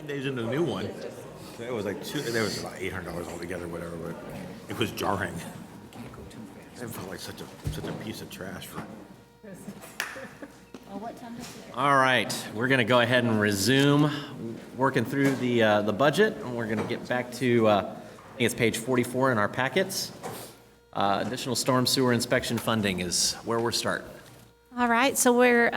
10 days into the new one, it was like there was about $800 altogether, whatever, but it was jarring. It felt like such a piece of trash for. All right, we're going to go ahead and resume working through the budget, and we're going to get back to, I think it's page 44 in our packets. Additional storm sewer inspection funding is where we're starting. All right, so we're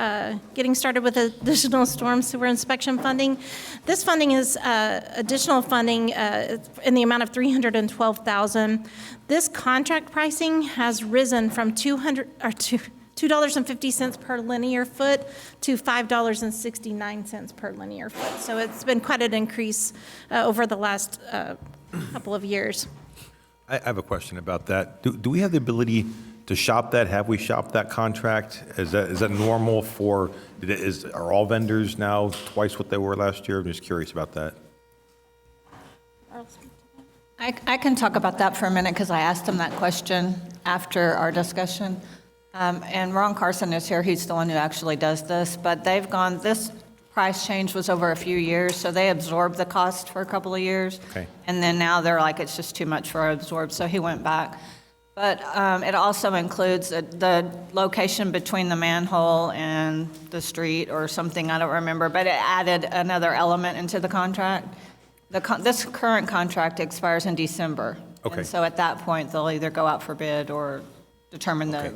getting started with additional storm sewer inspection funding. This funding is additional funding in the amount of $312,000. This contract pricing has risen from $2.50 per linear foot to $5.69 per linear foot. So it's been quite an increase over the last couple of years. I have a question about that. Do we have the ability to shop that? Have we shopped that contract? Is that normal for? Are all vendors now twice what they were last year? I'm just curious about that. I can talk about that for a minute because I asked him that question after our discussion. And Ron Carson is here. He's the one who actually does this. But they've gone, this price change was over a few years, so they absorbed the cost for a couple of years. Okay. And then now they're like, it's just too much for our absorb, so he went back. But it also includes the location between the manhole and the street or something, I don't remember, but it added another element into the contract. This current contract expires in December. Okay. And so at that point, they'll either go out for bid or determine the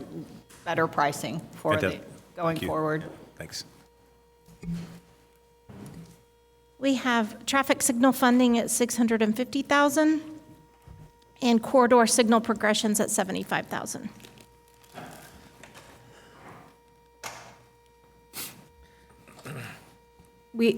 better pricing for Fantastic. going Thank you. forward. Thanks. We have traffic signal funding at $650,000 and corridor signal progressions at $75,000.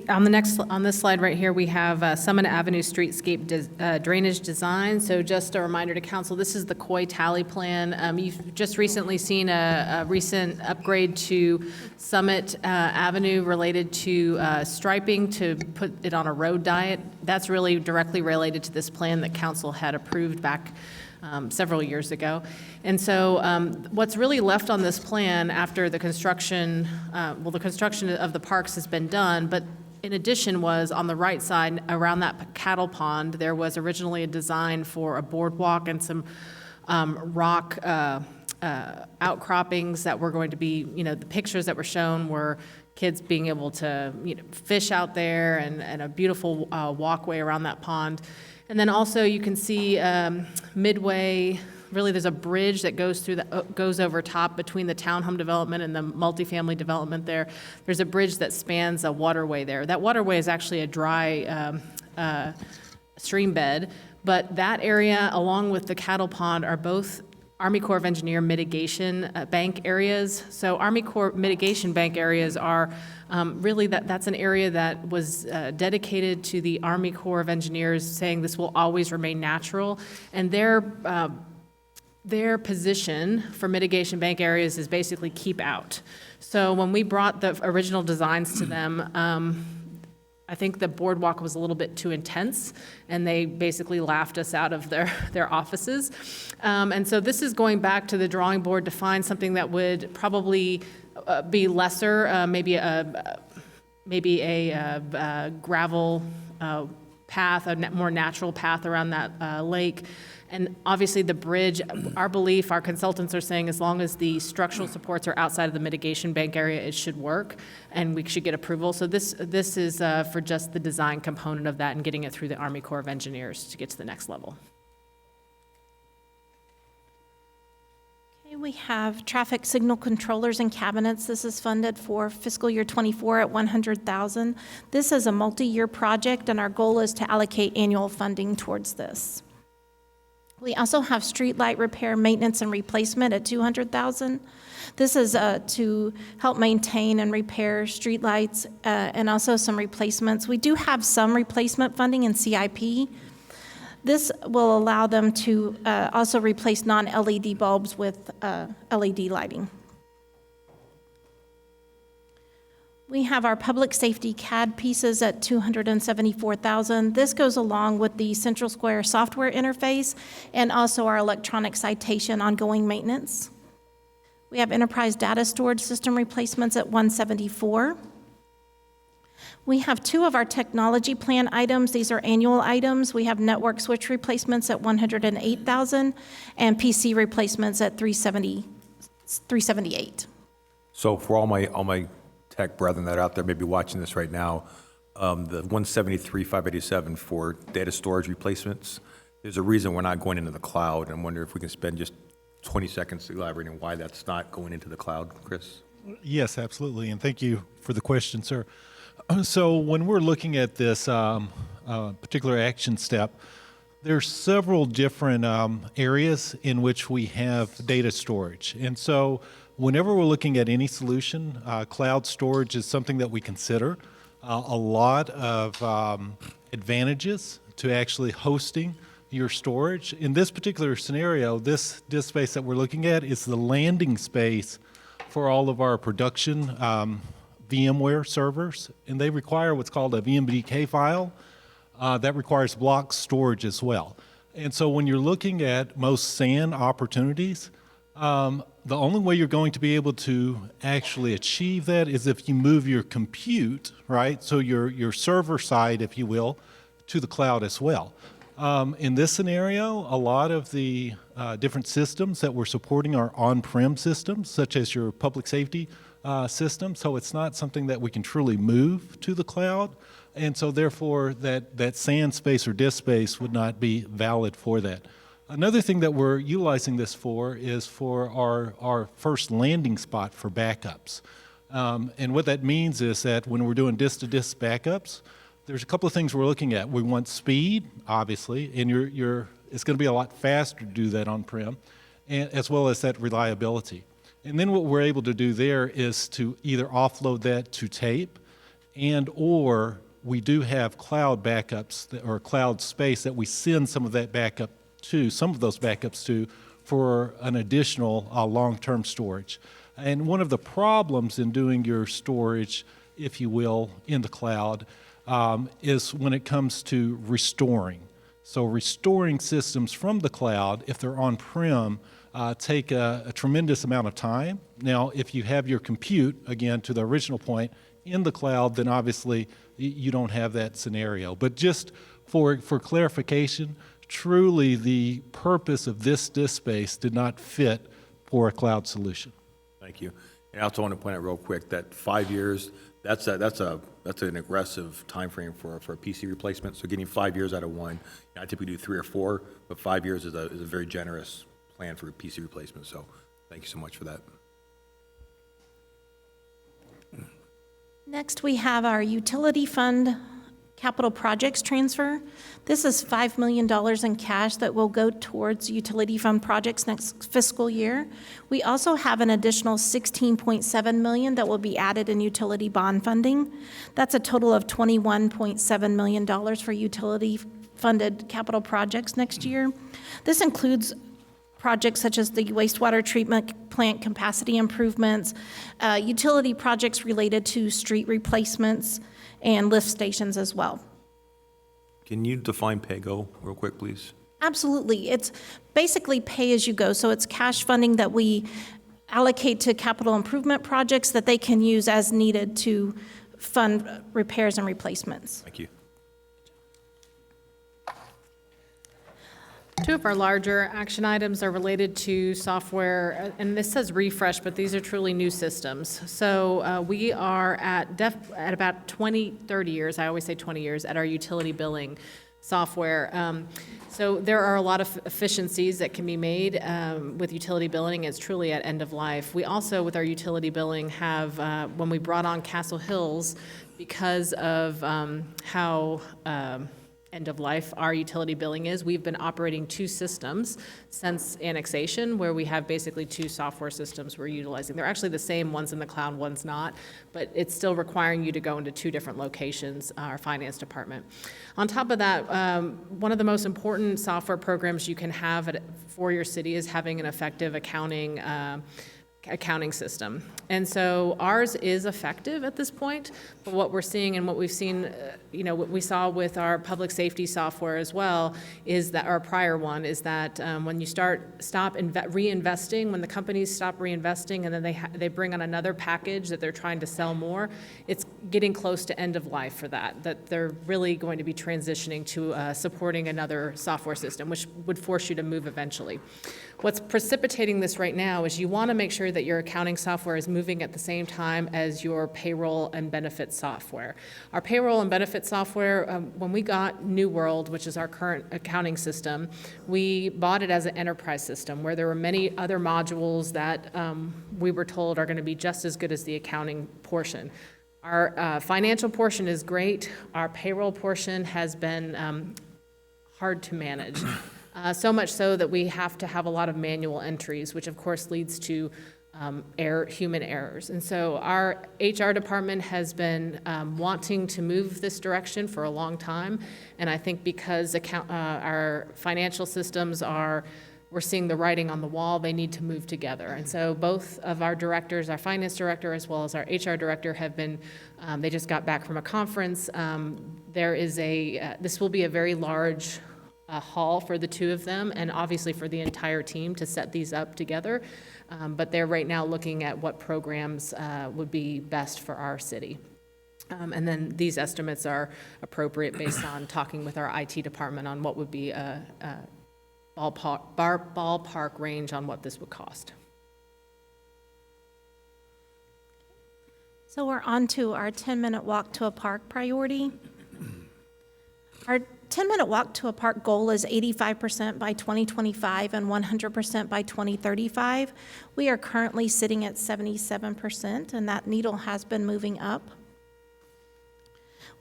On this slide right here, we have Summit Avenue streetscape drainage design. So just a reminder to council, this is the COI tally plan. You've just recently seen a recent upgrade to Summit Avenue related to striping to put it on a road diet. That's really directly related to this plan that council had approved back several years ago. And so what's really left on this plan after the construction, the construction of the parks has been done, but in addition was on the right side around that cattle pond, there was originally a design for a boardwalk and some rock outcroppings that were going to be, the pictures that were shown were kids being able to fish out there and a beautiful walkway around that pond. And then also you can see midway, really there's a bridge that goes over top between the townhome development and the multifamily development there. There's a bridge that spans a waterway there. That waterway is actually a dry stream bed, but that area along with the cattle pond are both Army Corps of Engineer mitigation bank areas. So Army Corps mitigation bank areas are really that's an area that was dedicated to the Army Corps of Engineers, saying this will always remain natural. And their position for mitigation bank areas is basically keep out. So when we brought the original designs to them, I think the boardwalk was a little bit too intense, and they basically laughed us out of their offices. And so this is going back to the drawing board to find something that would probably be lesser, maybe a gravel path, a more natural path around that lake. And obviously the bridge, our consultants are saying as long as the structural supports are outside of the mitigation bank area, it should work, and we should get approval. So this is for just the design component of that and getting it through the Army Corps of Engineers to get to the next level. Okay, we have traffic signal controllers and cabinets. This is funded for fiscal year 24 at $100,000. This is a multi-year project, and our goal is to allocate annual funding towards this. We also have street light repair, maintenance, and replacement at $200,000. This is to help maintain and repair street lights and also some replacements. We do have some replacement funding in CIP. This will allow them to also replace non-LED bulbs with LED lighting. We have our public safety CAD pieces at $274,000. This goes along with the Central Square software interface and also our electronic citation ongoing maintenance. We have enterprise data storage system replacements at $174,000. We have two of our technology plan items. These are annual items. We have network switch replacements at $108,000 and PC replacements at $378,000. So for all my tech brethren that are out there maybe watching this right now, the 173,587 for data storage replacements, there's a reason we're not going into the cloud. I wonder if we can spend just 20 seconds elaborating why that's not going into the cloud, Chris? Yes, absolutely, and thank you for the question, sir. So when we're looking at this particular action step, there's several different areas in which we have data storage. And so whenever we're looking at any solution, cloud storage is something that we consider. A lot of advantages to actually hosting your storage. In this particular scenario, this disk space that we're looking at is the landing space for all of our production VMware servers, and they require what's called a VMDK file that requires block storage as well. And so when you're looking at most SAN opportunities, the only way you're going to be able to actually achieve that is if you move your compute, right, so your server side, if you will, to the cloud as well. In this scenario, a lot of the different systems that we're supporting are on-prem systems, such as your public safety system, so it's not something that we can truly move to the cloud, and so therefore that SAN space or disk space would not be valid for that. Another thing that we're utilizing this for is for our first landing spot for backups. And what that means is that when we're doing disk-to-disk backups, there's a couple of things we're looking at. We want speed, obviously, and it's going to be a lot faster to do that on-prem, and as well as that reliability. And then what we're able to do there is to either offload that to tape, or we do have cloud backups or cloud space that we send some of those backups to for an additional long-term storage. And one of the problems in doing your storage, if you will, in the cloud is when it comes to restoring. So restoring systems from the cloud, if they're on-prem, take a tremendous amount of time. Now, if you have your compute, again, to the original point, in the cloud, then obviously you don't have that scenario. But just for clarification, truly the purpose of this disk space did not fit for a cloud solution. Thank you. And I also want to point out real quick that 5 years, that's an aggressive time frame for a PC replacement. So getting 5 years out of one, I typically do 3 or 4, but 5 years is a very generous plan for a PC replacement. So thank you so much for that. Next, we have our utility fund capital projects transfer. This is $5 million in cash that will go towards utility fund projects next fiscal year. We also have an additional $16.7 million that will be added in utility bond funding. That's a total of $21.7 million for utility funded capital projects next year. This includes projects such as the wastewater treatment plant capacity improvements, utility projects related to street replacements, and lift stations as well. Can you define PAYGO real quick, please? Absolutely. It's basically pay as you go. So it's cash funding that we allocate to capital improvement projects that they can use as needed to fund repairs and replacements. Thank you. Two of our larger action items are related to software, and this says refresh, but these are truly new systems. So we are at about 30 years, I always say 20 years, at our utility billing software. So there are a lot of efficiencies that can be made with utility billing. It's truly at end of life. We also, with our utility billing, have, when we brought on Castle Hills, because of how end of life our utility billing is, we've been operating 2 systems since annexation, where we have basically 2 software systems we're utilizing. They're actually the same, one's in the cloud, one's not, but it's still requiring you to go into 2 different locations, our finance department. On top of that, one of the most important software programs you can have for your city is having an effective accounting system. And so ours is effective at this point, but what we're seeing and what we've seen, what we saw with our public safety software as well, is that our prior one is that when you stop reinvesting, when the companies stop reinvesting and then they bring on another package that they're trying to sell more, it's getting close to end of life for that they're really going to be transitioning to supporting another software system, which would force you to move eventually. What's precipitating this right now is you want to make sure that your accounting software is moving at the same time as your payroll and benefit software. Our payroll and benefit software, when we got New World, which is our current accounting system, we bought it as an enterprise system where there were many other modules that we were told are going to be just as good as the accounting portion. Our financial portion is great. Our payroll portion has been hard to manage. So much so that we have to have a lot of manual entries, which of course leads to human errors. And so our HR department has been wanting to move this direction for a long time. And I think because our financial systems we're seeing the writing on the wall, they need to move together. And so both of our directors, our finance director as well as our HR director have been, they just got back from a conference. This will be a very large haul for the two of them and obviously for the entire team to set these up together. But they're right now looking at what programs would be best for our city. And then these estimates are appropriate based on talking with our IT department on what would be a ballpark range on what this would cost. So we're on to our 10-minute walk to a park priority. Our 10-minute walk to a park goal is 85% by 2025 and 100% by 2035. We are currently sitting at 77%, and that needle has been moving up.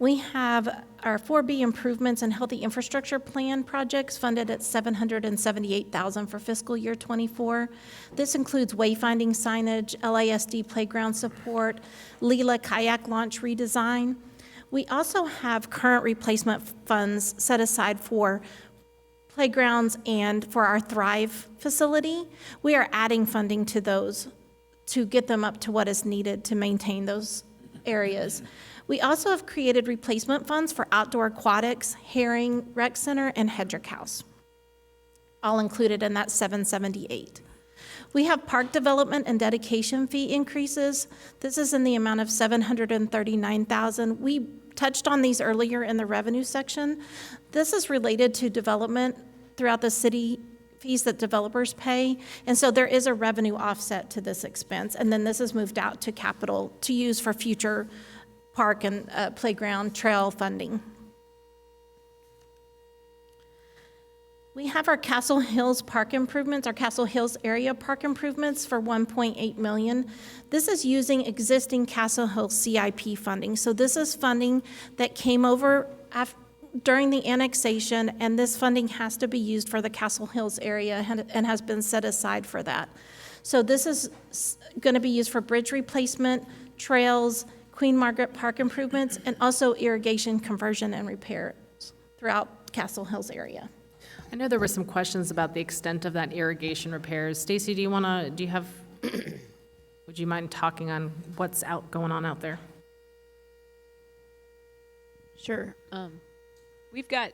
We have our 4B improvements and healthy infrastructure plan projects funded at $778,000 for fiscal year '24. This includes wayfinding signage, LASD playground support, Leela kayak launch redesign. We also have current replacement funds set aside for playgrounds and for our Thrive facility. We are adding funding to those to get them up to what is needed to maintain those areas. We also have created replacement funds for outdoor aquatics, Herring Rec Center, and Hedrick House, all included in that 778. We have park development and dedication fee increases. This is in the amount of $739,000. We touched on these earlier in the revenue section. This is related to development throughout the city, fees that developers pay, and so there is a revenue offset to this expense, and then this is moved out to capital to use for future park and playground trail funding. We have our Castle Hills park improvements, our Castle Hills area park improvements for $1.8 million. This is using existing Castle Hills CIP funding. So this is funding that came over during the annexation, and this funding has to be used for the Castle Hills area and has been set aside for that. So this is going to be used for bridge replacement, trails, Queen Margaret Park improvements, and also irrigation conversion and repairs throughout Castle Hills area. I know there were some questions about the extent of that irrigation repairs. Stacy, would you mind talking on what's going on out there? Sure. We've got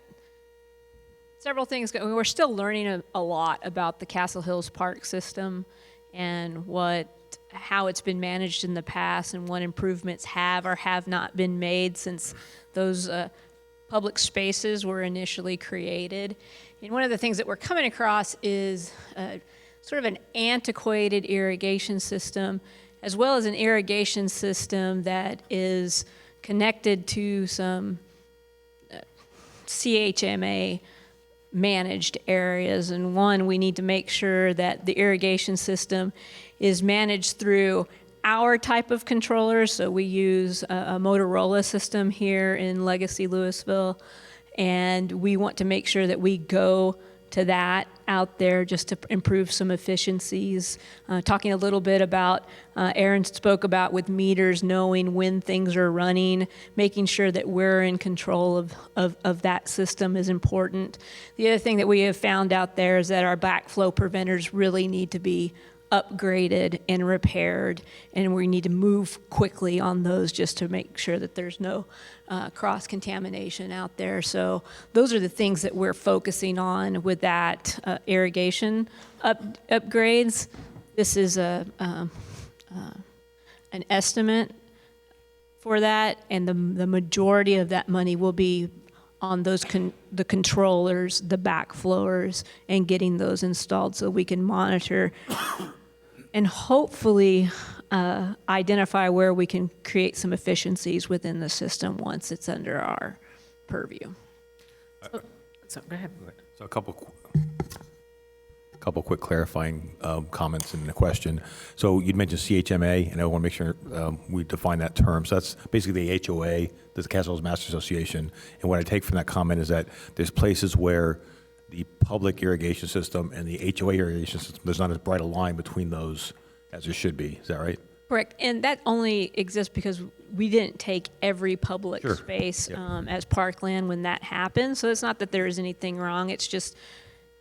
several things going. We're still learning a lot about the Castle Hills Park system and how it's been managed in the past and what improvements have or have not been made since those public spaces were initially created. And one of the things that we're coming across is sort of an antiquated irrigation system, as well as an irrigation system that is connected to some CHMA managed areas. And one, we need to make sure that the irrigation system is managed through our type of controllers. So we use a Motorola system here in Legacy, Lewisville, and we want to make sure that we go to that out there just to improve some efficiencies. Talking a little bit about, Aaron spoke about with meters, knowing when things are running, making sure that we're in control of that system is important. The other thing that we have found out there is that our backflow preventers really need to be upgraded and repaired, and we need to move quickly on those just to make sure that there's no cross-contamination out there. So those are the things that we're focusing on with that irrigation upgrades. This is an estimate for that, and the majority of that money will be on those the controllers, the backflowers, and getting those installed so we can monitor and hopefully identify where we can create some efficiencies within the system once it's under our purview. So, go ahead. So a couple quick clarifying comments and a question. So you'd mentioned CHMA, and I want to make sure we define that term. So that's basically the HOA, the Castle Hills Master Association. And what I take from that comment is that there's places where the public irrigation system and the HOA irrigation system, there's not as bright a line between those as there should be. Is that right? Correct, and that only exists because we didn't take every public Sure. space Yep. as parkland when that happened. So it's not that there is anything wrong, it's just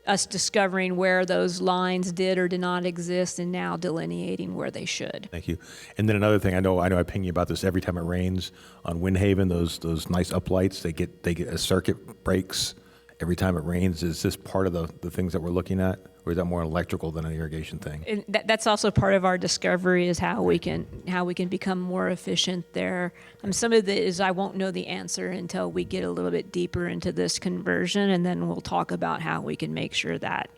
us discovering where those lines did or did not exist and now delineating where they should. Thank you. And then another thing, I know I ping you about this every time it rains on Windhaven, those nice uplights, they get a circuit breaks every time it rains. Is this part of the things that we're looking at? Or is that more electrical than an irrigation thing? And that's also part of our discovery is how we can become more efficient there. Some of it is I won't know the answer until we get a little bit deeper into this conversion, and then we'll talk about how we can make sure that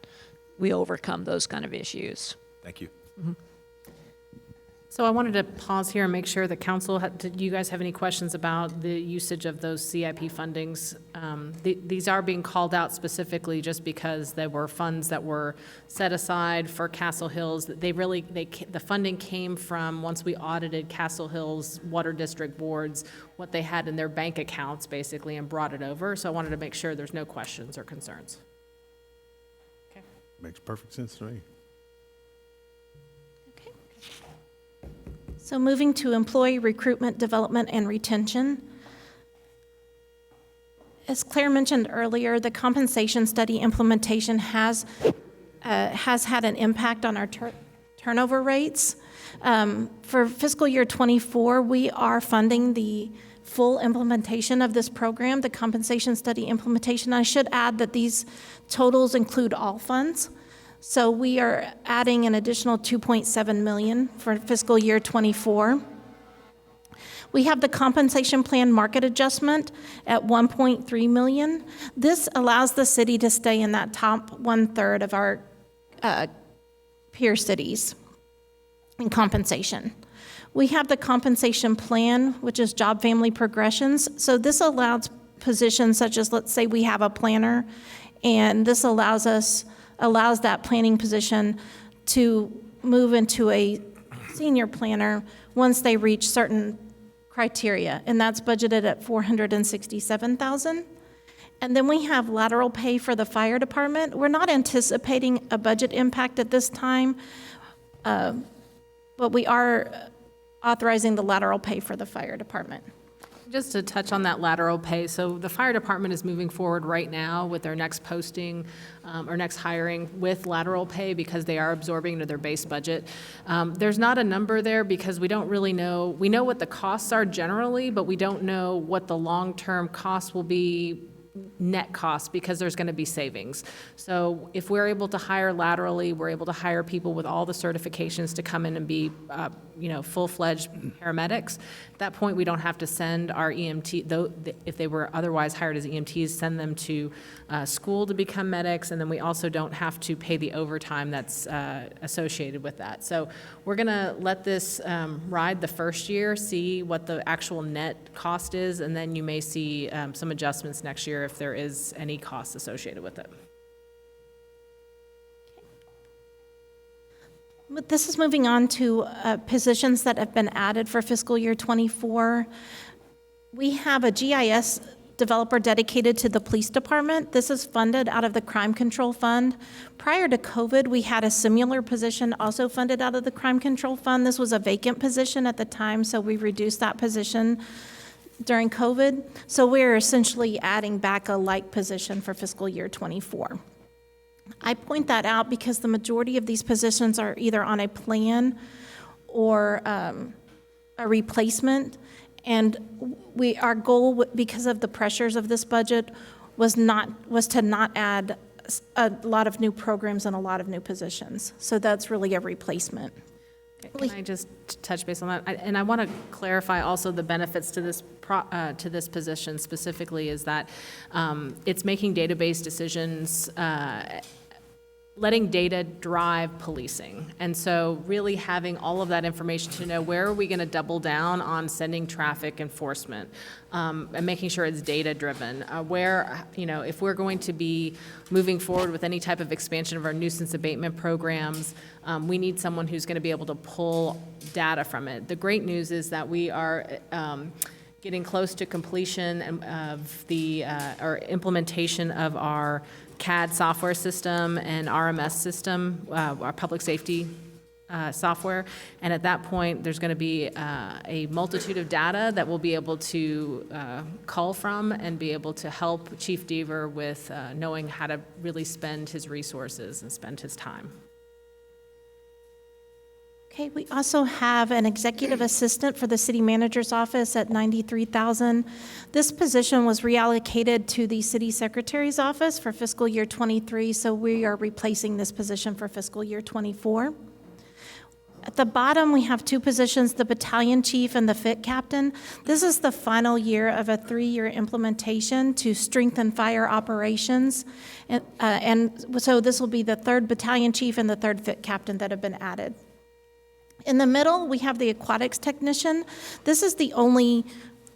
we overcome those kind of issues. Thank you. So I wanted to pause here and make sure that council, did you guys have any questions about the usage of those CIP fundings? These are being called out specifically just because there were funds that were set aside for Castle Hills. The funding came from, once we audited Castle Hills Water District boards, what they had in their bank accounts basically, and brought it over. So I wanted to make sure there's no questions or concerns. Okay. Makes perfect sense to me. So moving to employee recruitment, development, and retention. As Claire mentioned earlier, the compensation study implementation has had an impact on our turnover rates. For fiscal year '24, we are funding the full implementation of this program, the compensation study implementation. I should add that these totals include all funds. So we are adding an additional $2.7 million for fiscal year '24. We have the compensation plan market adjustment at $1.3 million. This allows the city to stay in that top 1/3 of our peer cities in compensation. We have the compensation plan, which is job family progressions. So this allows positions such as, let's say we have a planner, and this allows that planning position to move into a senior planner once they reach certain criteria, and that's budgeted at $467,000. And then we have lateral pay for the fire department. We're not anticipating a budget impact at this time, but we are authorizing the lateral pay for the fire department. Just to touch on that lateral pay, so the fire department is moving forward right now with their next posting or next hiring with lateral pay because they are absorbing into their base budget. There's not a number there because we don't really know. We know what the costs are generally, but we don't know what the long-term cost will be, net cost, because there's going to be savings. So if we're able to hire laterally, we're able to hire people with all the certifications to come in and be, full-fledged paramedics. At that point, we don't have to send our EMT, though, if they were otherwise hired as EMTs, send them to school to become medics, and then we also don't have to pay the overtime that's associated with that. So we're going to let this ride the first year, see what the actual net cost is, and then you may see some adjustments next year if there is any cost associated with it. This is moving on to positions that have been added for fiscal year '24. We have a GIS developer dedicated to the police department. This is funded out of the Crime Control Fund. Prior to COVID, we had a similar position also funded out of the Crime Control Fund. This was a vacant position at the time, so we reduced that position during COVID. So we're essentially adding back a like position for fiscal year '24. I point that out because the majority of these positions are either on a plan or a replacement. And our goal, because of the pressures of this budget, was to not add a lot of new programs and a lot of new positions. So that's really a replacement. Okay. Can I just touch base on that? And I want to clarify also the benefits to this position specifically is that it's making database decisions, letting data drive policing. And so really having all of that information to know where are we going to double down on sending traffic enforcement and making sure it's data-driven. Where, if we're going to be moving forward with any type of expansion of our nuisance abatement programs, we need someone who's going to be able to pull data from it. The great news is that we are getting close to completion of or implementation of our CAD software system and RMS system, our public safety software. And at that point, there's going to be a multitude of data that we'll be able to call from and be able to help Chief Deaver with knowing how to really spend his resources and spend his time. Okay, we also have an executive assistant for the city manager's office at $93,000. This position was reallocated to the city secretary's office for fiscal year '23, so we are replacing this position for fiscal year '24. At the bottom, we have two positions, the battalion chief and the fit captain. This is the final year of a 3-year implementation to strengthen fire operations. And so this will be the 3rd battalion chief and the 3rd fit captain that have been added. In the middle, we have the aquatics technician. This is the only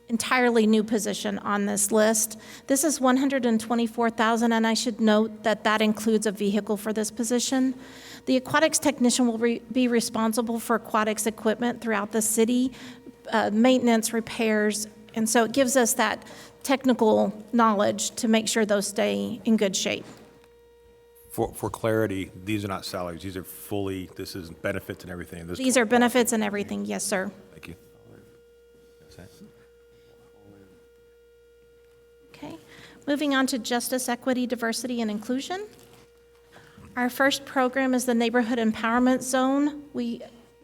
entirely new position on this list. This is $124,000, and I should note that that includes a vehicle for this position. The aquatics technician will be responsible for aquatics equipment throughout the city, maintenance, repairs, and so it gives us that technical knowledge to make sure those stay in good shape. For clarity, these are not salaries. These are this is benefits and everything. These are benefits and everything, yes, sir. Thank you. Okay, moving on to justice, equity, diversity, and inclusion. Our first program is the Neighborhood Empowerment Zone.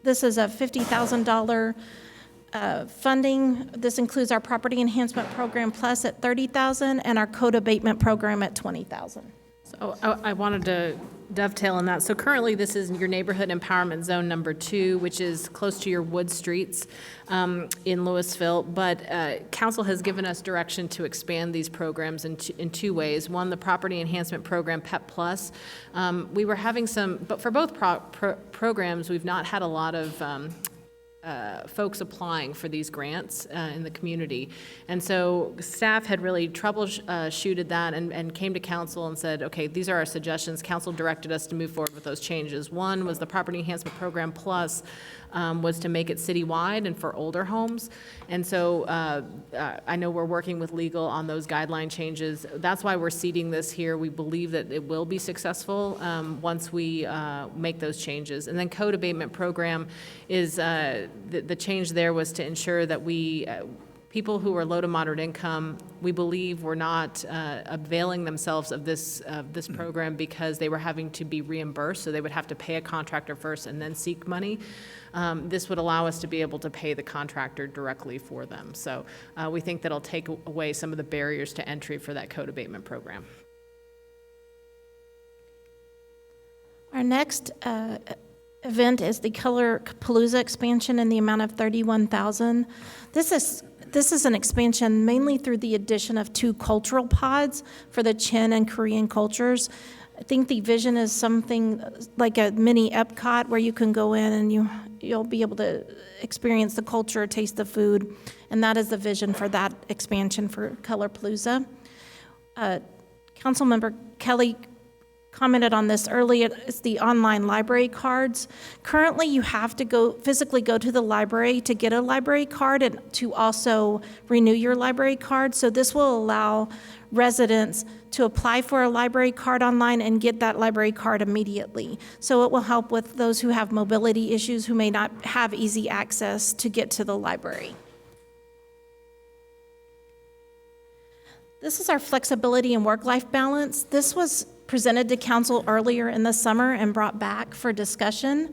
This is a $50,000 funding. This includes our Property Enhancement Program Plus at $30,000 and our Code Abatement Program at $20,000. So I wanted to dovetail on that. So currently, this is your Neighborhood Empowerment Zone number 2, which is close to your wood streets in Lewisville. But council has given us direction to expand these programs in two ways. One, the Property Enhancement Program, PEP Plus. We were having but for both programs, we've not had a lot of folks applying for these grants in the community. And so staff had really troubleshooted that and came to council and said, okay, these are our suggestions. Council directed us to move forward with those changes. One was the Property Enhancement Program Plus was to make it citywide and for older homes. And so I know we're working with legal on those guideline changes. That's why we're seeding this here. We believe that it will be successful once we make those changes. And then Code Abatement Program is, the change there was to ensure that people who are low to moderate income, we believe were not availing themselves of this program because they were having to be reimbursed, so they would have to pay a contractor first and then seek money. This would allow us to be able to pay the contractor directly for them. So we think that'll take away some of the barriers to entry for that code abatement program. Our next event is the Color Palooza expansion in the amount of $31,000. This is an expansion mainly through the addition of 2 cultural pods for the Chin and Korean cultures. I think the vision is something like a mini Epcot where you can go in and you'll be able to experience the culture, taste the food, and that is the vision for that expansion for Color Palooza. Councilmember Kelly commented on this earlier. It's the online library cards. Currently, you have to physically go to the library to get a library card and to also renew your library card. So this will allow residents to apply for a library card online and get that library card immediately. So it will help with those who have mobility issues who may not have easy access to get to the library. This is our flexibility and work-life balance. This was presented to council earlier in the summer and brought back for discussion.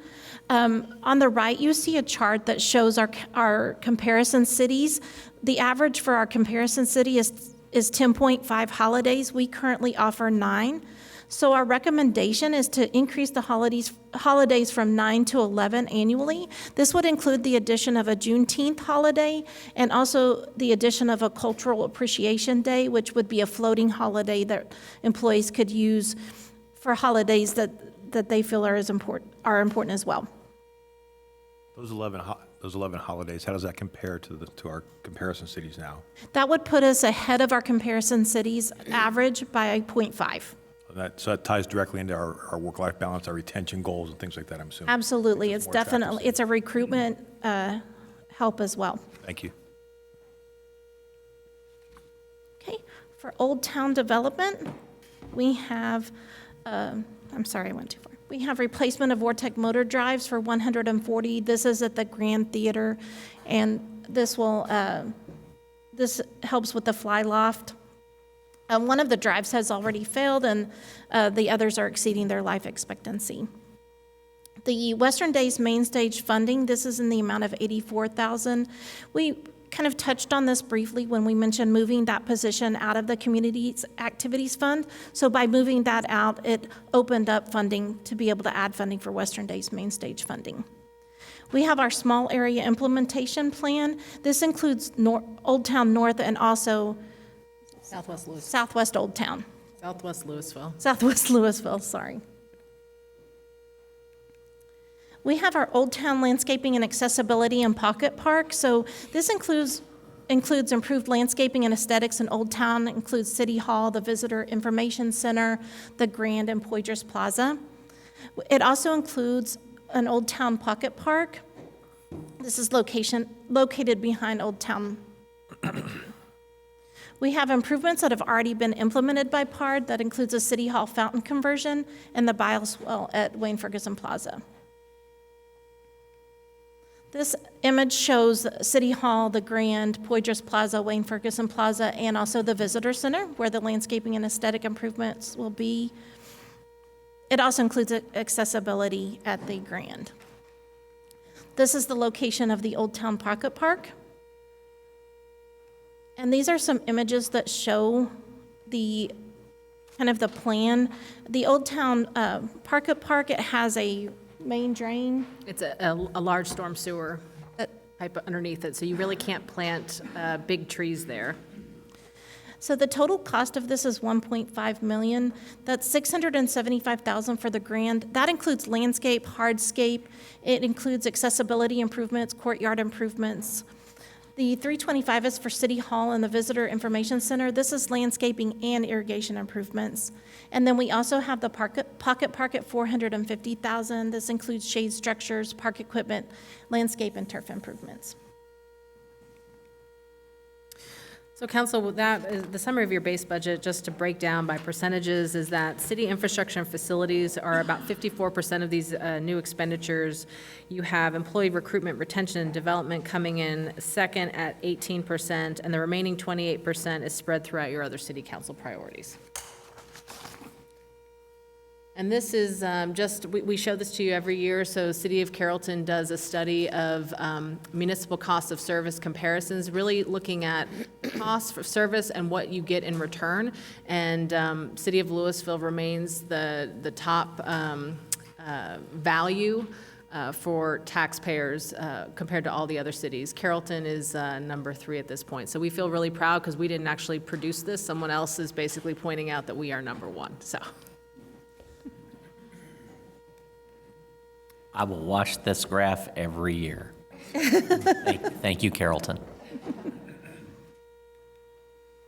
On the right, you see a chart that shows our comparison cities. The average for our comparison city is 10.5 holidays. We currently offer 9. So our recommendation is to increase the holidays from 9 to 11 annually. This would include the addition of a Juneteenth holiday and also the addition of a Cultural Appreciation Day, which would be a floating holiday that employees could use for holidays that they feel are important as well. Those 11 holidays, how does that compare to our comparison cities now? That would put us ahead of our comparison cities average by 0.5. So that ties directly into our work-life balance, our retention goals, and things like that, I'm assuming. Absolutely, Makes it's us more attractive definitely, it's a recruitment help as well. Thank you. Okay, for Old Town Development, we have, I'm sorry, I went too far. We have replacement of Vortec motor drives for 140. This is at the Grand Theater, and this will, this helps with the fly loft. One of the drives has already failed, and the others are exceeding their life expectancy. The Western Days main stage funding, this is in the amount of $84,000. We kind of touched on this briefly when we mentioned moving that position out of the Communities Activities Fund. So by moving that out, it opened up funding to be able to add funding for Western Days main stage funding. We have our small area implementation plan. This includes Old Town North and also Southwest Louisville. Southwest Old Town. Southwest Louisville. Southwest Lewisville, sorry. We have our Old Town landscaping and accessibility and pocket park. So this includes improved landscaping and aesthetics in Old Town, includes City Hall, the Visitor Information Center, the Grand and Poydras Plaza. It also includes an Old Town pocket park. This is located behind Old Town Barbecue. We have improvements that have already been implemented by PARD that includes a City Hall fountain conversion and the bioswale at Wayne Ferguson Plaza. This image shows City Hall, the Grand, Poydras Plaza, Wayne Ferguson Plaza, and also the Visitor Center, where the landscaping and aesthetic improvements will be. It also includes accessibility at the Grand. This is the location of the Old Town Pocket Park. And these are some images that show the kind of the plan. The Old Town Pocket Park, it has a main drain. It's a large storm sewer pipe underneath it, so you really can't plant big trees there. So the total cost of this is $1.5 million. That's $675,000 for the Grand. That includes landscape, hardscape. It includes accessibility improvements, courtyard improvements. The $325,000 is for City Hall and the Visitor Information Center. This is landscaping and irrigation improvements. And then we also have the pocket park at $450,000. This includes shade structures, park equipment, landscape, and turf improvements. So council, with that, is the summary of your base budget, just to break down by percentages, is that city infrastructure and facilities are about 54% of these new expenditures. You have employee recruitment, retention, and development coming in second at 18%, and the remaining 28% is spread throughout your other city council priorities. And this is we show this to you every year. So City of Carrollton does a study of municipal costs of service comparisons, really looking at costs for service and what you get in return. And City of Lewisville remains the top value for taxpayers compared to all the other cities. Carrollton is number 3 at this point. So we feel really proud because we didn't actually produce this. Someone else is basically pointing out that we are number 1. So. I will watch this graph every year. Thank you, Carrollton.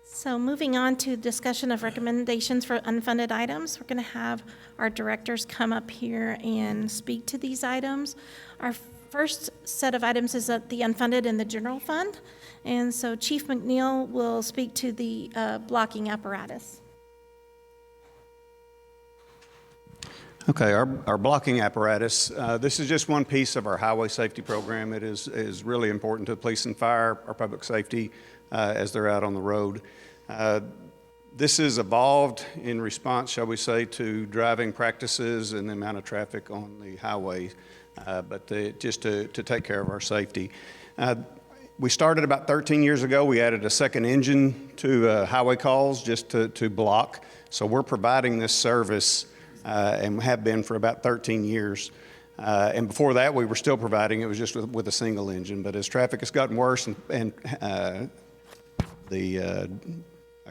So moving on to discussion of recommendations for unfunded items, we're going to have our directors come up here and speak to these items. Our first set of items is the unfunded in the general fund. And so Chief McNeil will speak to the blocking apparatus. Okay, our blocking apparatus, this is just one piece of our highway safety program. It is really important to police and fire, our public safety, as they're out on the road. This has evolved in response, shall we say, to driving practices and the amount of traffic on the highway, just to take care of our safety. We started about 13 years ago. We added a second engine to highway calls just to block. So we're providing this service and have been for about 13 years. And before that, we were still providing it was just with a single engine. But as traffic has gotten worse and I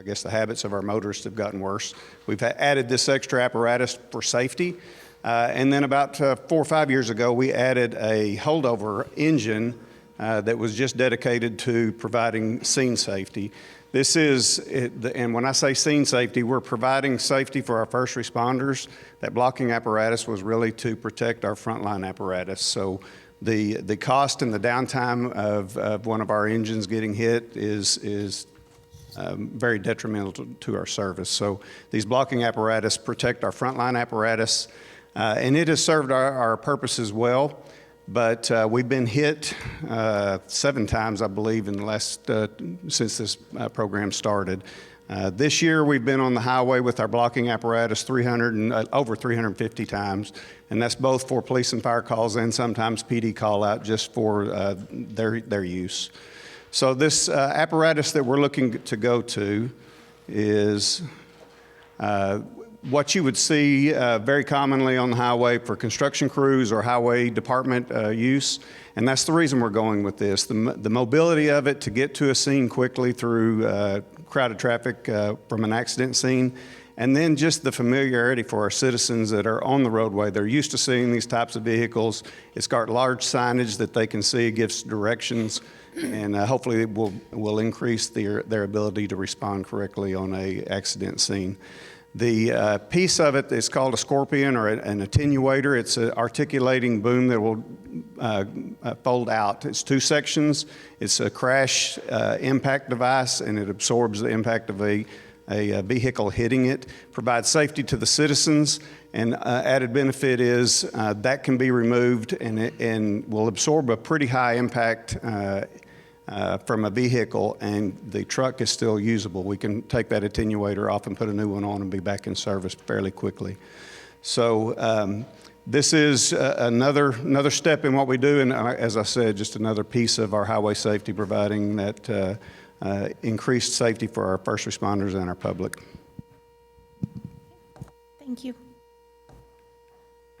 guess the habits of our motorists have gotten worse, we've added this extra apparatus for safety. And then about 4 or 5 years ago, we added a holdover engine that was just dedicated to providing scene safety. This is, and when I say scene safety, we're providing safety for our first responders. That blocking apparatus was really to protect our frontline apparatus. So the cost and the downtime of one of our engines getting hit is very detrimental to our service. So these blocking apparatus protect our frontline apparatus, and it has served our purposes well. But we've been hit 7 times, I believe, in the last since this program started. This year, we've been on the highway with our blocking apparatus over 350 times, and that's both for police and fire calls and sometimes PD call out just for their use. So this apparatus that we're looking to go to is what you would see very commonly on the highway for construction crews or highway department use, and that's the reason we're going with this. The mobility of it to get to a scene quickly through crowded traffic from an accident scene, and then just the familiarity for our citizens that are on the roadway. They're used to seeing these types of vehicles. It's got large signage that they can see, gives directions, and hopefully it will increase their ability to respond correctly on an accident scene. The piece of it is called a scorpion or an attenuator. It's an articulating boom that will fold out. It's 2 sections. It's a crash impact device, and it absorbs the impact of a vehicle hitting it, provides safety to the citizens, and added benefit is that can be removed and will absorb a pretty high impact from a vehicle, and the truck is still usable. We can take that attenuator off and put a new one on and be back in service fairly quickly. So this is another step in what we do, and as I said, just another piece of our highway safety, providing that increased safety for our first responders and our public. Thank you.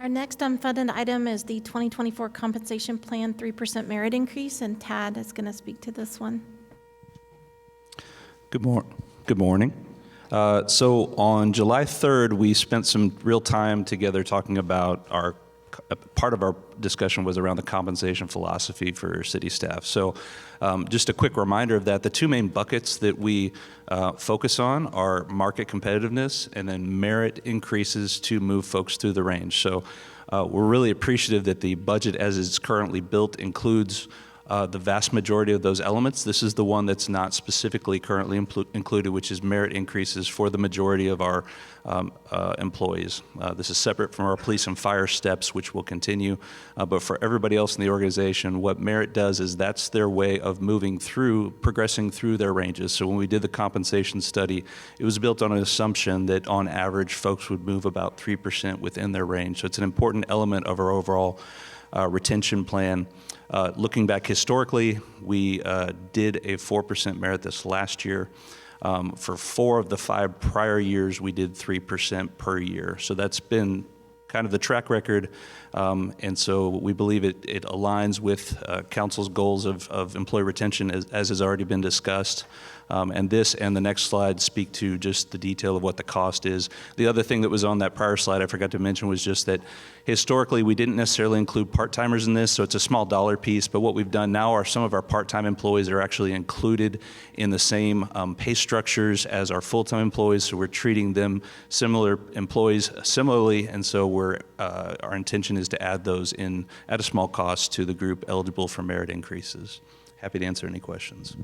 Our next unfunded item is the 2024 compensation plan 3% merit increase, and Tad is going to speak to this one. Good morning. So on July 3rd, we spent some real time together talking about part of our discussion was around the compensation philosophy for city staff. So just a quick reminder of that, the 2 main buckets that we focus on are market competitiveness and then merit increases to move folks through the range. So we're really appreciative that the budget as it's currently built includes the vast majority of those elements. This is the one that's not specifically currently included, which is merit increases for the majority of our employees. This is separate from our police and fire steps, which will continue. But for everybody else in the organization, what merit does is that's their way of progressing through their ranges. So when we did the compensation study, it was built on an assumption that on average, folks would move about 3% within their range. So it's an important element of our overall retention plan. Looking back historically, we did a 4% merit this last year. For 4 of the 5 prior years, we did 3% per year. So that's been kind of the track record. And so we believe it aligns with council's goals of employee retention as has already been discussed. And this and the next slide speak to just the detail of what the cost is. The other thing that was on that prior slide I forgot to mention was just that historically we didn't necessarily include part-timers in this, so it's a small dollar piece, but what we've done now are some of our part-time employees are actually included in the same pay structures as our full-time employees, so we're treating them employees similarly, and so our intention is to add those in at a small cost to the group eligible for merit increases. Happy to answer any questions.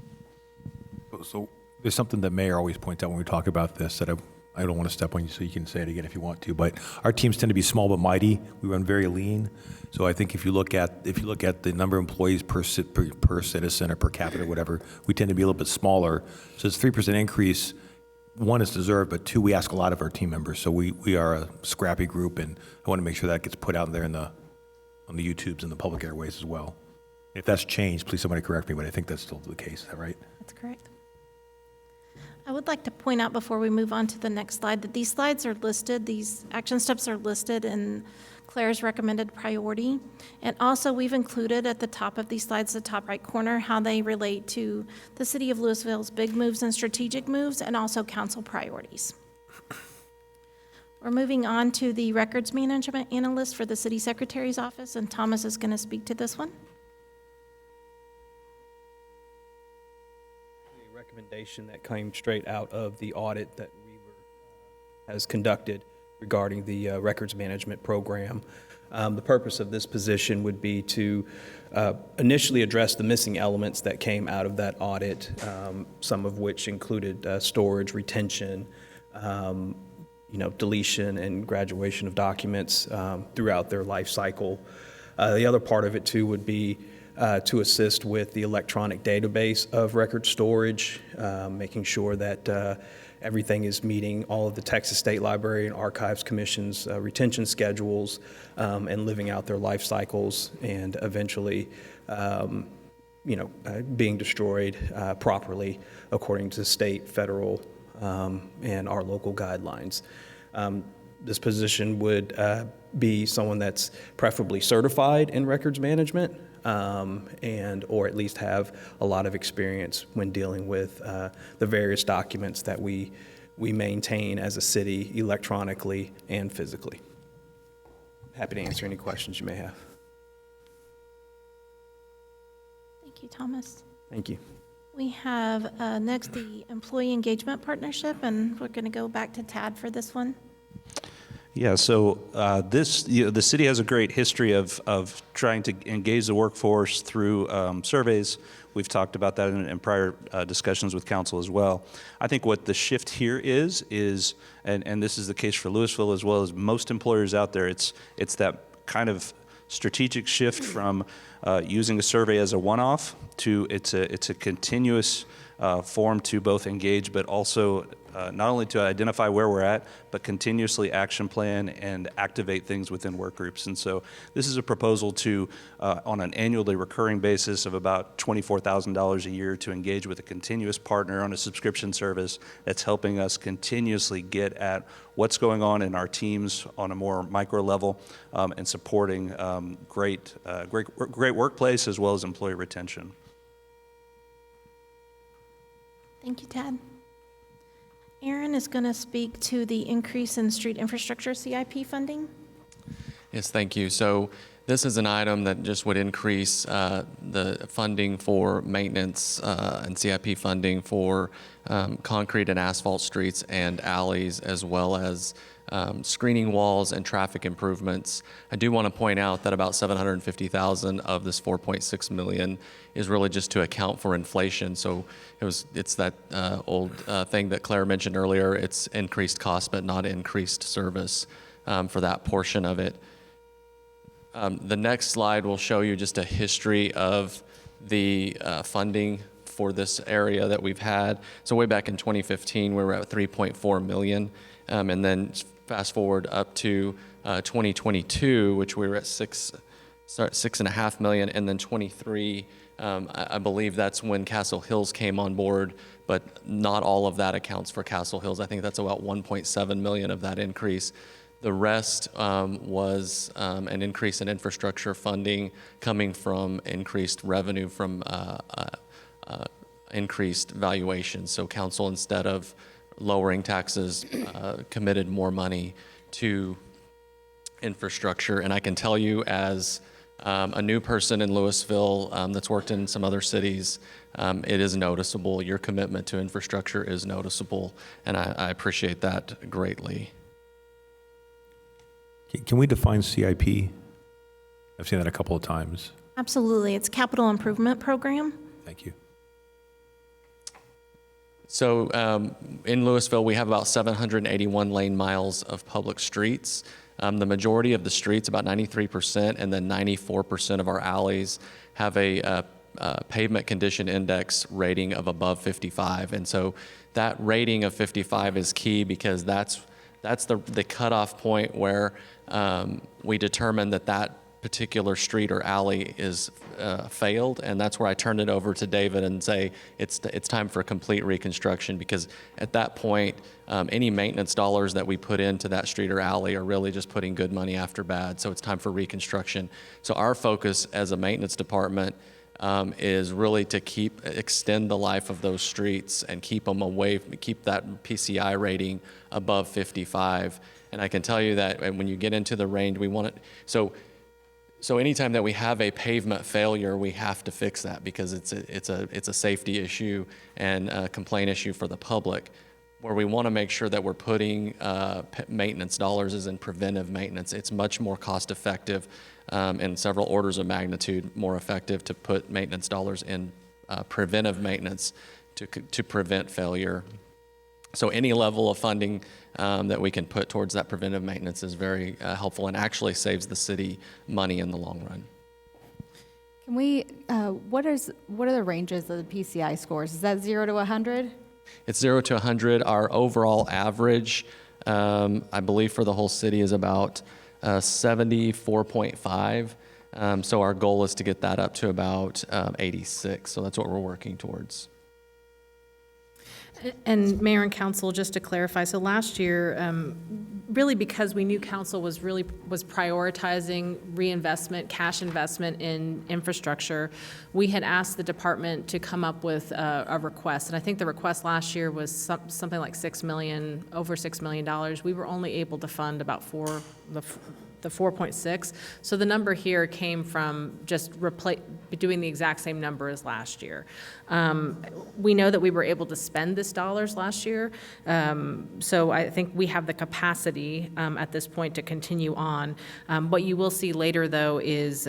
So there's something that Mayor always points out when we talk about this that I don't want to step on you, so you can say it again if you want to. But our teams tend to be small but mighty. We run very lean. So I think if you look at the number of employees per citizen or per capita, or whatever, we tend to be a little bit smaller. So this 3% increase, 1, is deserved, but 2, we ask a lot of our team members. So we are a scrappy group, and I want to make sure that gets put out there on the YouTubes and the public airways as well. If that's changed, please somebody correct me, but I think that's still the case. Is that right? That's correct. I would like to point out before we move on to the next slide that these slides are listed, these action steps are listed in Claire's recommended priority. And also we've included at the top of these slides, the top right corner, how they relate to the City of Lewisville's big moves and strategic moves and also council priorities. We're moving on to the records management analyst for the city secretary's office, and Thomas is going to speak to this one. The recommendation that came straight out of the audit that has conducted regarding the records management program. The purpose of this position would be to initially address the missing elements that came out of that audit, some of which included storage, retention, deletion and graduation of documents throughout their life cycle. The other part of it too would be to assist with the electronic database of record storage, making sure that everything is meeting all of the Texas State Library and Archives Commission's retention schedules and living out their life cycles and eventually being destroyed properly according to state, federal, and our local guidelines. This position would be someone that's preferably certified in records management or at least have a lot of experience when dealing with the various documents that we maintain as a city electronically and physically. Happy to answer any questions you may have. Thank you, Thomas. Thank you. We have next the Employee Engagement Partnership, and we're going to go back to Tad for this one. Yeah, so the city has a great history of trying to engage the workforce through surveys. We've talked about that in prior discussions with council as well. I think what the shift here is, and this is the case for Lewisville as well as most employers out there, it's that kind of strategic shift from using a survey as a one-off to it's a continuous form to both engage, but also not only to identify where we're at, but continuously action plan and activate things within work groups. And so this is a proposal to, on an annually recurring basis of about $24,000 a year, to engage with a continuous partner on a subscription service that's helping us continuously get at what's going on in our teams on a more micro level and supporting great workplace as well as employee retention. Thank you, Tad. Aaron is going to speak to the increase in street infrastructure CIP funding. Yes, thank you. So this is an item that just would increase the funding for maintenance and CIP funding for concrete and asphalt streets and alleys, as well as screening walls and traffic improvements. I do want to point out that about $750,000 of this $4.6 million is really just to account for inflation. So it's that old thing that Claire mentioned earlier. It's increased cost, but not increased service for that portion of it. The next slide will show you just a history of the funding for this area that we've had. So way back in 2015, we were at 3.4 million. And then fast forward up to 2022, which we were at 6.5 million, and then 23, I believe that's when Castle Hills came on board, but not all of that accounts for Castle Hills. I think that's about 1.7 million of that increase. The rest was an increase in infrastructure funding coming from increased revenue from increased valuations. So council, instead of lowering taxes, committed more money to infrastructure. And I can tell you, as a new person in Lewisville that's worked in some other cities, it is noticeable. Your commitment to infrastructure is noticeable, and I appreciate that greatly. Can we define CIP? I've seen that a couple of times. Absolutely. It's Capital Improvement Program. Thank you. So in Lewisville, we have about 781 lane miles of public streets. The majority of the streets, about 93%, and then 94% of our alleys have a pavement condition index rating of above 55. And so that rating of 55 is key because that's the cutoff point where we determine that particular street or alley is failed, and that's where I turn it over to David and say it's time for complete reconstruction, because at that point, any maintenance dollars that we put into that street or alley are really just putting good money after bad, so it's time for reconstruction. So our focus as a maintenance department is really to extend the life of those streets and keep them away, keep that PCI rating above 55. And I can tell you that when you get into the range, we want it, so anytime that we have a pavement failure, we have to fix that, because it's a safety issue and a complaint issue for the public. Where we want to make sure that we're putting maintenance dollars is in preventive maintenance. It's much more cost effective and several orders of magnitude more effective to put maintenance dollars in preventive maintenance to prevent failure. So any level of funding that we can put towards that preventive maintenance is very helpful and actually saves the city money in the long run. Can we, what are the ranges of the PCI scores? Is that 0 to 100? It's 0 to 100. Our overall average, I believe for the whole city, is about 74.5. So our goal is to get that up to about 86. So that's what we're working towards. And Mayor and Council, just to clarify, so last year, really because we knew Council was prioritizing reinvestment, cash investment in infrastructure, we had asked the department to come up with a request. And I think the request last year was something like $6 million, over $6 million. We were only able to fund about the 4.6. So the number here came from just doing the exact same number as last year. We know that we were able to spend this dollars last year, so I think we have the capacity at this point to continue on. What you will see later, though, is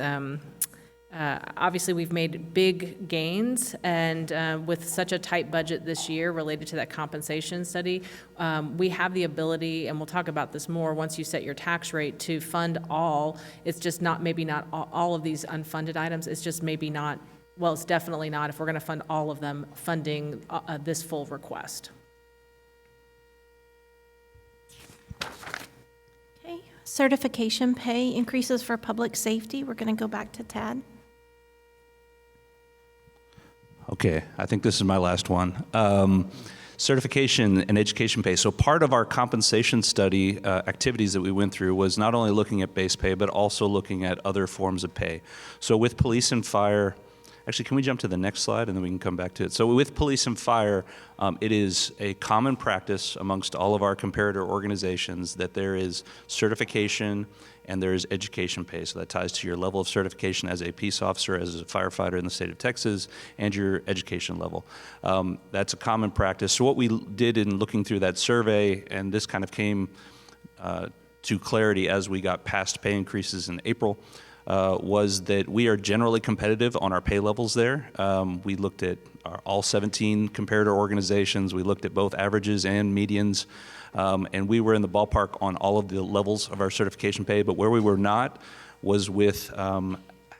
obviously we've made big gains, and with such a tight budget this year related to that compensation study, we have the ability, and we'll talk about this more once you set your tax rate, to fund all. It's just not, maybe not all of these unfunded items. It's just maybe not, well, it's definitely not, if we're going to fund all of them, funding this full request. Okay, certification pay increases for public safety. We're going to go back to Tad. Okay, I think this is my last one. Certification and education pay. So part of our compensation study activities that we went through was not only looking at base pay, but also looking at other forms of pay. So with police and fire, actually, can we jump to the next slide and then we can come back to it? So with police and fire, it is a common practice amongst all of our comparator organizations that there is certification and there is education pay. So that ties to your level of certification as a peace officer, as a firefighter in the state of Texas, and your education level. That's a common practice. So what we did in looking through that survey, and this kind of came to clarity as we got past pay increases in April, was that we are generally competitive on our pay levels there. We looked at all 17 comparator organizations. We looked at both averages and medians. And we were in the ballpark on all of the levels of our certification pay, but where we were not was with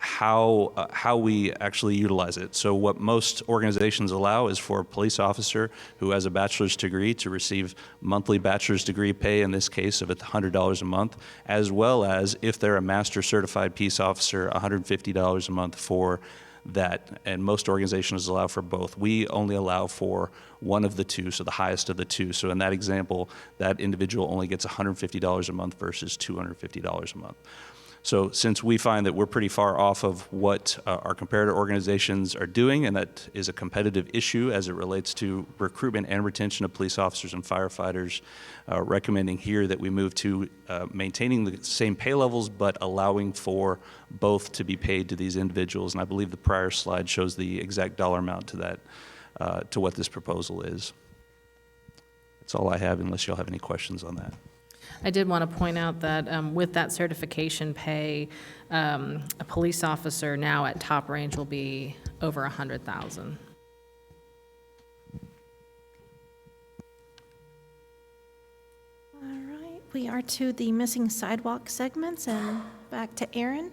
how we actually utilize it. So what most organizations allow is for a police officer who has a bachelor's degree to receive monthly bachelor's degree pay, in this case of $100 a month, as well as if they're a master certified peace officer, $150 a month for that, and most organizations allow for both. We only allow for one of the two, so the highest of the two. So in that example, that individual only gets $150 a month versus $250 a month. So since we find that we're pretty far off of what our comparator organizations are doing, and that is a competitive issue as it relates to recruitment and retention of police officers and firefighters, recommending here that we move to maintaining the same pay levels but allowing for both to be paid to these individuals. And I believe the prior slide shows the exact dollar amount to that, to what this proposal is. That's all I have, unless y'all have any questions on that. I did want to point out that with that certification pay, a police officer now at top range will be over $100,000. All right, we are to the missing sidewalk segments, and back to Aaron.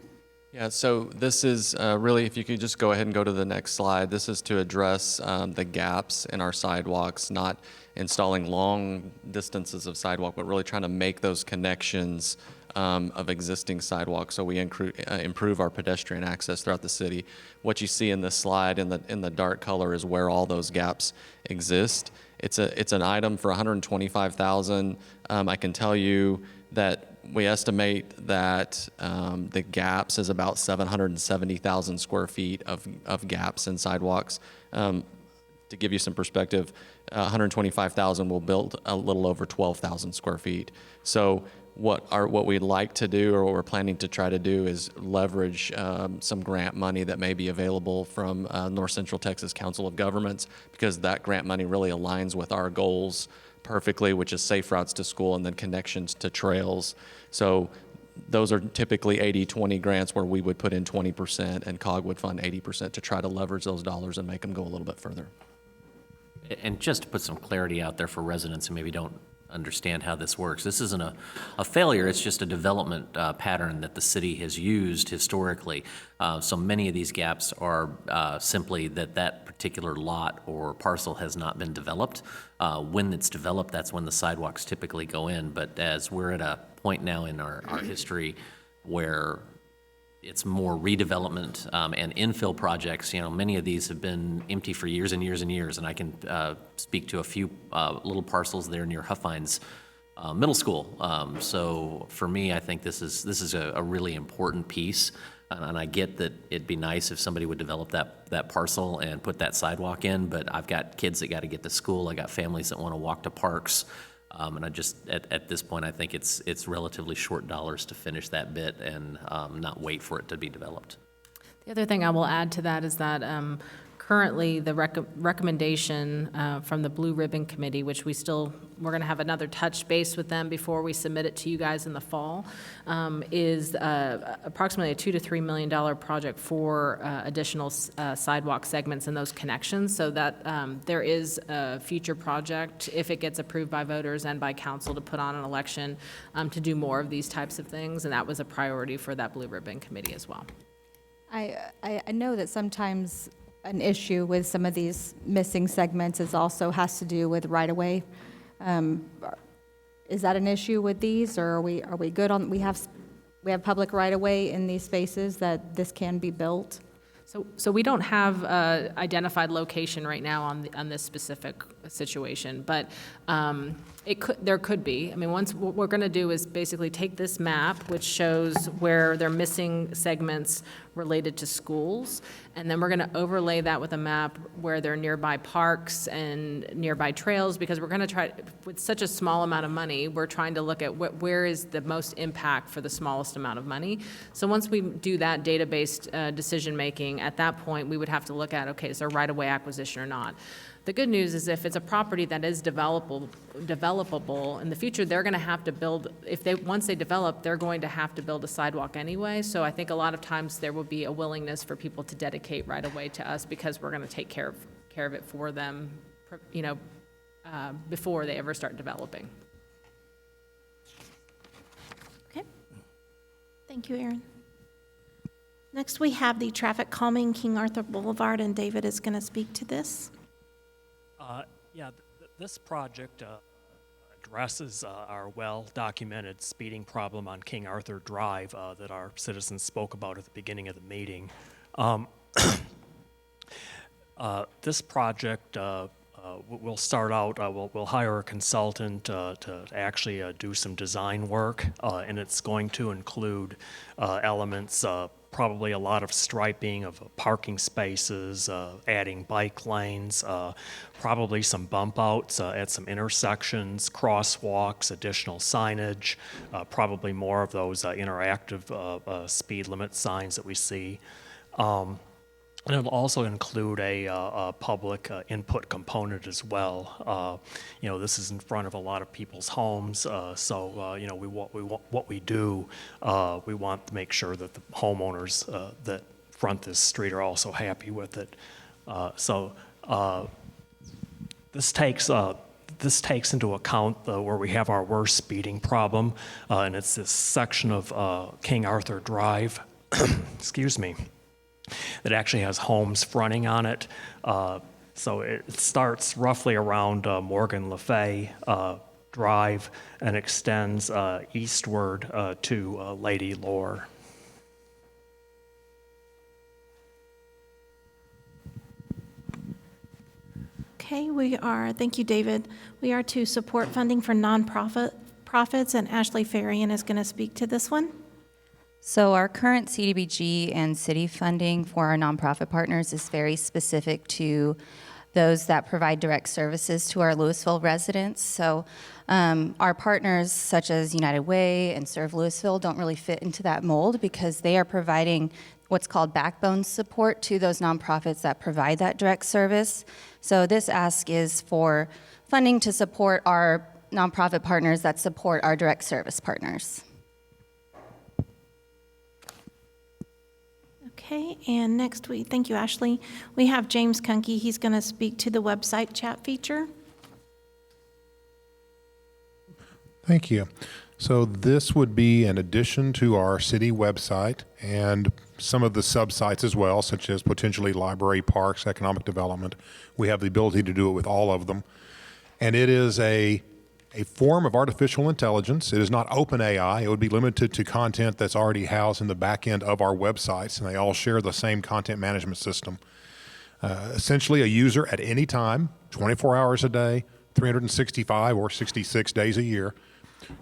Yeah, so this is really, if you could just go ahead and go to the next slide, this is to address the gaps in our sidewalks, not installing long distances of sidewalk, but really trying to make those connections of existing sidewalks so we improve our pedestrian access throughout the city. What you see in this slide in the dark color is where all those gaps exist. It's an item for $125,000. I can tell you that we estimate that the gaps is about 770,000 square feet of gaps in sidewalks. To give you some perspective, 125,000 will build a little over 12,000 square feet. So what we'd like to do, or what we're planning to try to do, is leverage some grant money that may be available from North Central Texas Council of Governments, because that grant money really aligns with our goals perfectly, which is safe routes to school and then connections to trails. So those are typically 80-20 grants where we would put in 20% and COG would fund 80% to try to leverage those dollars and make them go a little bit further. And just to put some clarity out there for residents who maybe don't understand how this works, this isn't a failure, it's just a development pattern that the city has used historically. So many of these gaps are simply that particular lot or parcel has not been developed. When it's developed, that's when the sidewalks typically go in. But as we're at a point now in our history where it's more redevelopment and infill projects, many of these have been empty for years and years and years. And I can speak to a few little parcels there near Huffines Middle School. So for me, I think this is a really important piece. And I get that it'd be nice if somebody would develop that parcel and put that sidewalk in, but I've got kids that got to get to school. I got families that want to walk to parks. And I just, at this point, I think it's relatively short dollars to finish that bit and not wait for it to be developed. The other thing I will add to that is that currently the recommendation from the Blue Ribbon Committee, which we're going to have another touch base with them before we submit it to you guys in the fall, is approximately a $2 to $3 million project for additional sidewalk segments in those connections, so that there is a future project, if it gets approved by voters and by council, to put on an election to do more of these types of things, and that was a priority for that Blue Ribbon Committee as well. I know that sometimes an issue with some of these missing segments also has to do with right-of-way. Is that an issue with these, or are we good on, we have public right-of-way in these spaces that this can be built? So we don't have identified location right now on this specific situation, but there could be. I mean, what we're going to do is basically take this map, which shows where they're missing segments related to schools, and then we're going to overlay that with a map where there are nearby parks and nearby trails, because we're going to try, with such a small amount of money, we're trying to look at where is the most impact for the smallest amount of money. So once we do that data-based decision-making, at that point, we would have to look at, okay, is there right-of-way acquisition or not? The good news is if it's a property that is developable in the future, they're going to have to build, once they develop, they're going to have to build a sidewalk anyway. So I think a lot of times there will be a willingness for people to dedicate right away to us, because we're going to take care of it for them, before they ever start developing. Okay. Thank you, Erin. Next, we have the traffic calming King Arthur Boulevard, and David is going to speak to this. This project addresses our well-documented speeding problem on King Arthur Drive that our citizens spoke about at the beginning of the meeting. This project we'll start out, we'll hire a consultant to actually do some design work, and it's going to include elements, probably a lot of striping of parking spaces, adding bike lanes, probably some bump outs at some intersections, crosswalks, additional signage, probably more of those interactive speed limit signs that we see. And it'll also include a public input component as well. This is in front of a lot of people's homes, so we want to make sure that the homeowners that front this street are also happy with it. This takes into account where we have our worst speeding problem, and it's this section of King Arthur Drive. excuse me, that actually has homes fronting on it. So it starts roughly around Morgan Le Fay Drive and extends eastward to Lady Lore. Okay, thank you, David. We are to support funding for profits, and Ashley Farian is going to speak to this one. So our current CDBG and city funding for our nonprofit partners is very specific to those that provide direct services to our Lewisville residents. So our partners such as United Way and Serve Lewisville don't really fit into that mold because they are providing what's called backbone support to those nonprofits that provide that direct service. So this ask is for funding to support our nonprofit partners that support our direct service partners. Okay, and next thank you, Ashley. We have James Kunke. He's going to speak to the website chat feature. Thank you. So this would be an addition to our city website and some of the sub-sites as well, such as potentially library, parks, economic development. We have the ability to do it with all of them. And it is a form of artificial intelligence. It is not open AI. It would be limited to content that's already housed in the back end of our websites, and they all share the same content management system. Essentially, a user at any time, 24 hours a day, 365 or 66 days a year,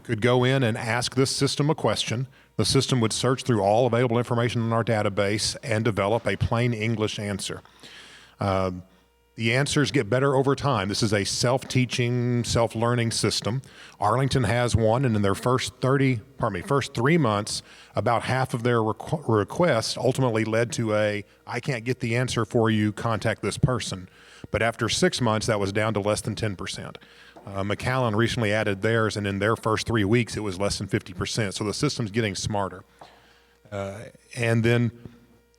could go in and ask this system a question. The system would search through all available information in our database and develop a plain English answer. The answers get better over time. This is a self-teaching, self-learning system. Arlington has one, and in their first 3 months, about half of their requests ultimately led to I can't get the answer for you, contact this person. But after 6 months, that was down to less than 10%. McAllen recently added theirs, and in their first 3 weeks, it was less than 50%. So the system's getting smarter. And then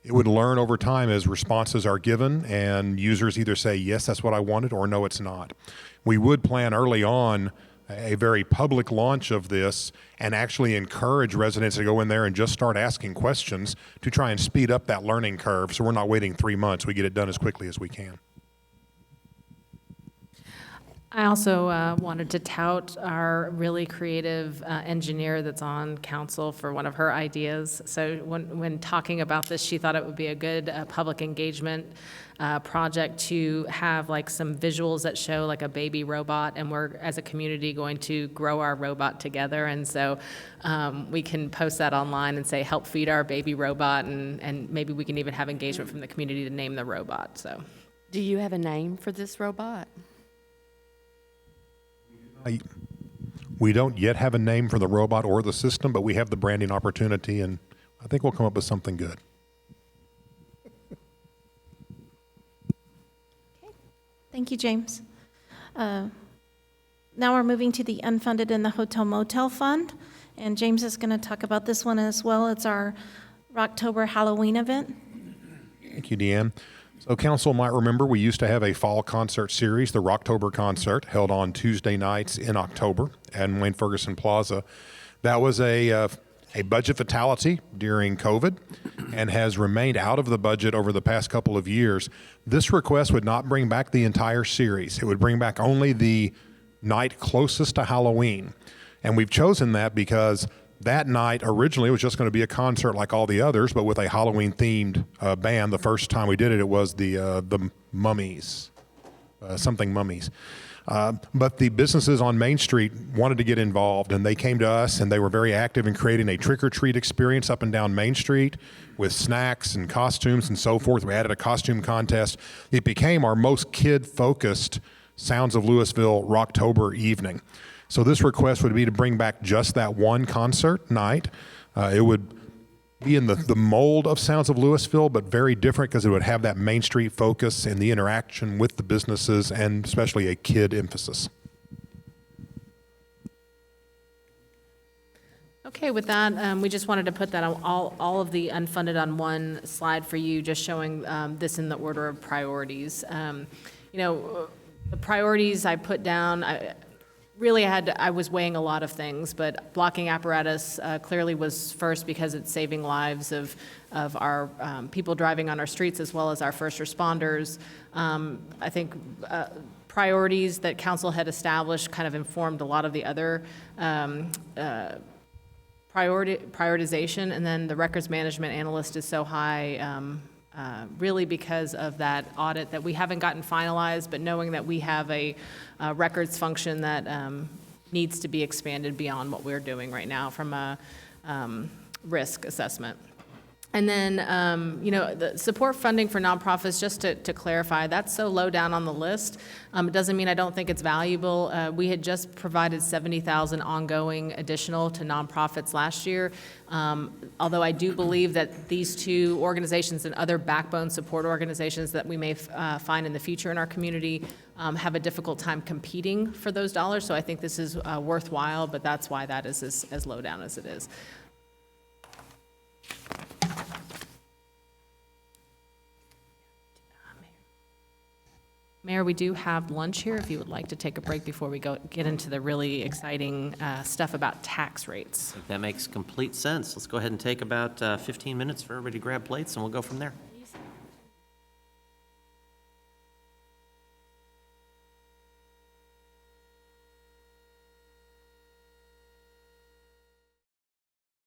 it would learn over time as responses are given and users either say, yes, that's what I wanted, or no, it's not. We would plan early on a very public launch of this and actually encourage residents to go in there and just start asking questions to try and speed up that learning curve so we're not waiting 3 months. We get it done as quickly as we can. I also wanted to tout our really creative engineer that's on council for one of her ideas. So when talking about this, she thought it would be a good public engagement project to have like some visuals that show like a baby robot, and we're as a community going to grow our robot together. And so we can post that online and say, help feed our baby robot, and maybe we can even have engagement from the community to name the robot. So, do you have a name for this robot? We don't yet have a name for the robot or the system, but we have the branding opportunity, and I think we'll come up with something good. Okay. Thank you, James. Now we're moving to the unfunded in the Hotel Motel Fund, and James is going to talk about this one as well. It's our Rocktober Halloween event. Thank you, Deanne. So council might remember we used to have a fall concert series, the Rocktober Concert, held on Tuesday nights in October at Wayne Ferguson Plaza. That was a budget fatality during COVID and has remained out of the budget over the past couple of years. This request would not bring back the entire series. It would bring back only the night closest to Halloween. And we've chosen that because that night originally was just going to be a concert like all the others, but with a Halloween-themed band. The first time we did it, it was the Mummies, something Mummies. But the businesses on Main Street wanted to get involved, and they came to us, and they were very active in creating a trick-or-treat experience up and down Main Street with snacks and costumes and so forth. We added a costume contest. It became our most kid-focused Sounds of Lewisville Rocktober evening. So this request would be to bring back just that one concert night. It would be in the mold of Sounds of Lewisville, but very different because it would have that Main Street focus and the interaction with the businesses and especially a kid emphasis. Okay, with that, we just wanted to put that on all of the unfunded on one slide for you, just showing this in the order of priorities. The priorities I put down, really I was weighing a lot of things, but blocking apparatus clearly was first because it's saving lives of our people driving on our streets as well as our first responders. I think priorities that council had established kind of informed a lot of the other prioritization, and then the records management analyst is so high really because of that audit that we haven't gotten finalized, but knowing that we have a records function that needs to be expanded beyond what we're doing right now from a risk assessment. And then, the support funding for nonprofits, just to clarify, that's so low down on the list. It doesn't mean I don't think it's valuable. We had just provided $70,000 ongoing additional to nonprofits last year. Although I do believe that these two organizations and other backbone support organizations that we may find in the future in our community have a difficult time competing for those dollars. So I think this is worthwhile, but that's why that is as low down as it is. Mayor, we do have lunch here if you would like to take a break before we get into the really exciting stuff about tax rates. That makes complete sense. Let's go ahead and take about 15 minutes for everybody to grab plates, and we'll go from there.